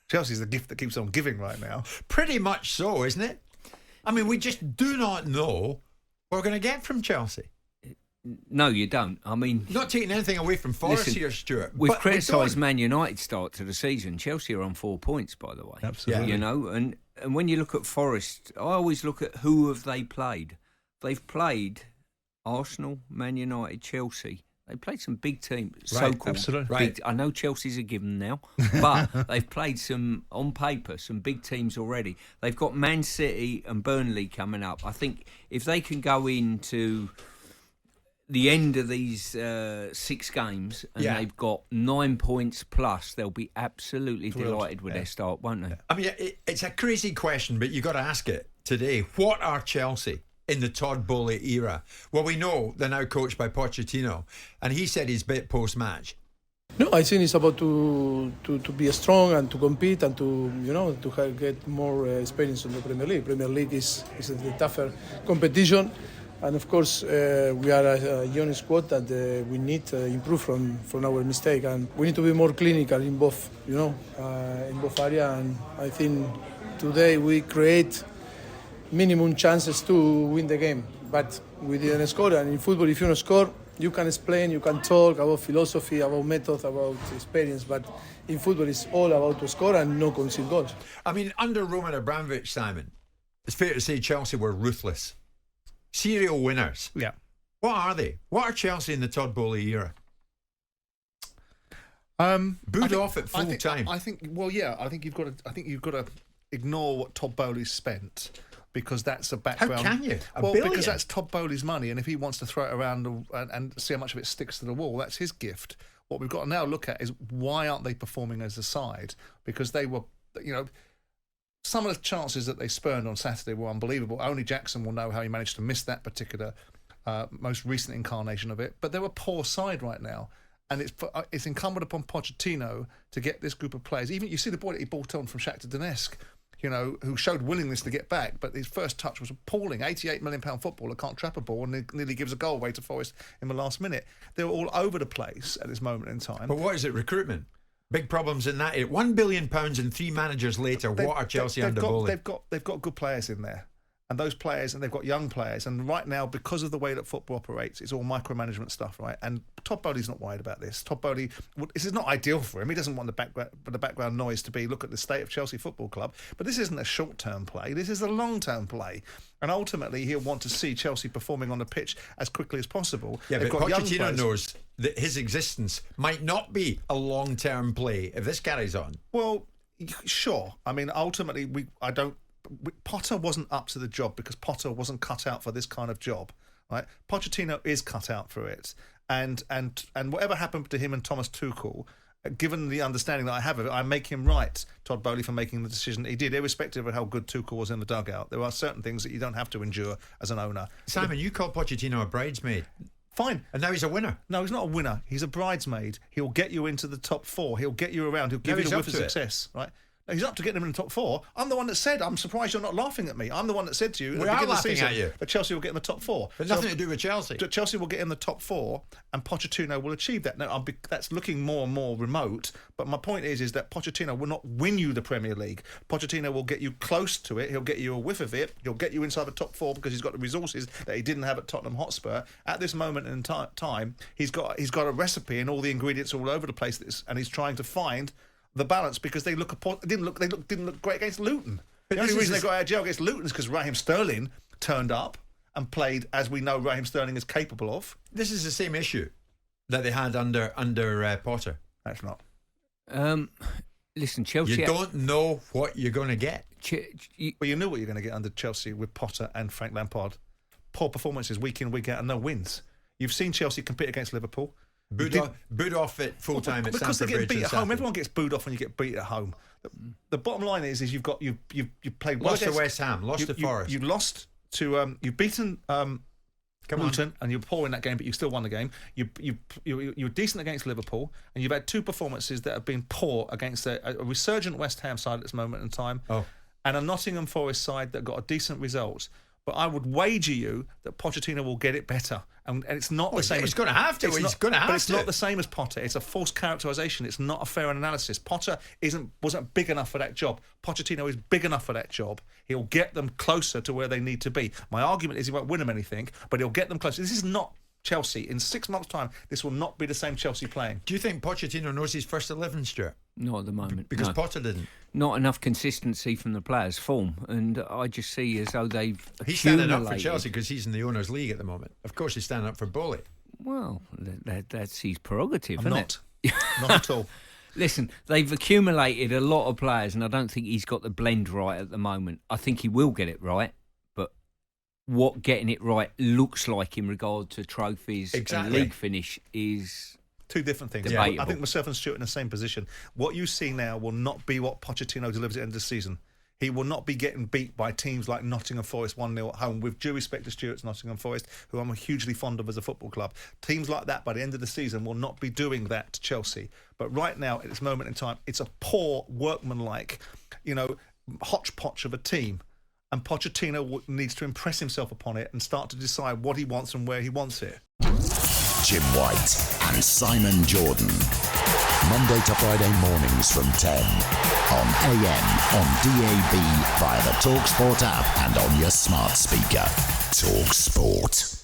Chelsea's the gift that keeps on giving right now. Pretty much so, isn't it? I mean, we just do not know what we're going to get from Chelsea. No, you don't. I mean, not taking anything away from Forest here, Stuart. We've criticised Man United start to the season. Chelsea are on 4 points, by the way. Absolutely. You know, and when you look at Forest, I always look at who have they played. They've played Arsenal, Man United, Chelsea. They played some big teams, so-called. Absolutely. Right. I know Chelsea's a given now, but they've played some, on paper, some big teams already. They've got Man City and Burnley coming up. I think if they can go into the end of these 6 games and they've got 9 points plus, they'll be absolutely delighted with their start, won't they? I mean, it's a crazy question, but you've got to ask it today. What are Chelsea in the Todd Bowley era? Well, we know they're now coached by Pochettino, and he said his bit post-match. No, I think it's about to be strong and to compete and to get more experience in the Premier League. Premier League is a tougher competition, and of course we are a young squad that we need to improve from our mistake, and we need to be more clinical in both area. And I think today we create minimum chances to win the game, but we didn't score. And in football, if you don't score, you can explain, you can talk about philosophy, about methods, about experience, but in football it's all about to score and no concede goals. I mean, under Roman Abramovich, Simon, it's fair to say Chelsea were ruthless, serial winners. Yeah. What are they? What are Chelsea in the Todd Bowley era? Booed off at full time. I think you've got to ignore what Todd Bowley spent, because that's a background. How can you? Because that's Todd Bowley's money, and if he wants to throw it around and see how much of it sticks to the wall, that's his gift. What we've got to now look at is why aren't they performing as a side? Because they were, some of the chances that they spurned on Saturday were unbelievable. Only Jackson will know how he managed to miss that particular most recent incarnation of it. But they're a poor side right now, and it's incumbent upon Pochettino to get this group of players. Even you see the boy that he brought on from Shakhtar Donetsk, who showed willingness to get back, but his first touch was appalling. £88 million footballer can't trap a ball and nearly gives a goal away to Forest in the last minute. They're all over the place at this moment in time. But what is it, recruitment? Big problems in that. £1 billion and 3 managers later, what are Chelsea under Bowley? They've got good players in there. And those players, and they've got young players. And right now, because of the way that football operates, it's all micromanagement stuff, right? And Todd Bowley's not worried about this. Todd Bowley, this is not ideal for him. He doesn't want the background noise to be, look at the state of Chelsea Football Club. But this isn't a short-term play. This is a long-term play. And ultimately, he'll want to see Chelsea performing on the pitch as quickly as possible. Yeah, but Pochettino knows that his existence might not be a long-term play if this carries on. Well, sure. I mean, ultimately, Potter wasn't up to the job because Potter wasn't cut out for this kind of job, right? Pochettino is cut out for it, and whatever happened to him and Thomas Tuchel, given the understanding that I have of it, I make him right, Todd Bowley, for making the decision that he did, irrespective of how good Tuchel was in the dugout. There are certain things that you don't have to endure as an owner. Simon, you called Pochettino a bridesmaid. Fine. And now he's a winner. No, he's not a winner. He's a bridesmaid. He'll get you into the top 4. He'll get you around. He'll give you the whiff of success, right? He's up to getting them in the top 4. I'm the one that said, I'm surprised you're not laughing at me. I'm the one that said to you at the beginning of the season that Chelsea will get in the top 4. But nothing to do with Chelsea. Chelsea will get in the top 4 and Pochettino will achieve that. Now, that's looking more and more remote, but my point is that Pochettino will not win you the Premier League. Pochettino will get you close to it. He'll get you a whiff of it. He'll get you inside the top 4 because he's got the resources that he didn't have at Tottenham Hotspur. At this moment in time, he's got a recipe and all the ingredients all over the place, and he's trying to find the balance, because they didn't look great against Luton. The only reason they got out of jail against Luton is because Raheem Sterling turned up and played as we know Raheem Sterling is capable of. This is the same issue that they had under Potter. That's not. Listen, Chelsea. You don't know what you're going to get. Well, you knew what you're going to get under Chelsea with Potter and Frank Lampard. Poor performances week in, week out, and no wins. You've seen Chelsea compete against Liverpool. Booed off at full time at because Stamford they're getting Bridge beat at home. Everyone gets booed off when you get beat at home. The bottom line is you've played well lost against to West Ham, lost to Forest. You lost to you've beaten Luton, and you were poor in that game, but you still won the game. You were decent against Liverpool, and you've had 2 performances that have been poor against a resurgent West Ham side at this moment in time, and a Nottingham Forest side that got a decent result. But I would wager you that Pochettino will get it better. And it's not the same. He's going to have to. He's going to have to. But it's not the same as Potter. It's a false characterisation. It's not a fair analysis. Potter wasn't big enough for that job. Pochettino is big enough for that job. He'll get them closer to where they need to be. My argument is he won't win them anything, but he'll get them closer. This is not Chelsea. In 6 months' time, this will not be the same Chelsea playing. Do you think Pochettino knows his first 11, Stuart? Not at the moment. Because no. Potter didn't. Not enough consistency from the players' form, and I just see as though they've He's standing up for accumulated. Chelsea because he's in the Owners' League at the moment. Of course, he's standing up for Bowley. Well, that's his prerogative, I'm isn't not. it? Not at all. Listen, they've accumulated a lot of players, and I don't think he's got the blend right at the moment. I think he will get it right, but what getting it right looks like in regard to trophies and league finish is two different things. Debatable. I think myself and Stuart in the same position. What you see now will not be what Pochettino delivers at the end of the season. He will not be getting beat by teams like Nottingham Forest 1-0 at home, with due respect to Stuart's Nottingham Forest, who I'm hugely fond of as a football club. Teams like that by the end of the season will not be doing that to Chelsea. But right now, at this moment in time, it's a poor, workmanlike, hodgepodge of a team. And Pochettino needs to impress himself upon it and start to decide what he wants and where he wants it. Jim White and Simon Jordan. Monday to Friday mornings from 10 on AM, on DAB, via the talkSPORT app and on your smart speaker. talkSPORT.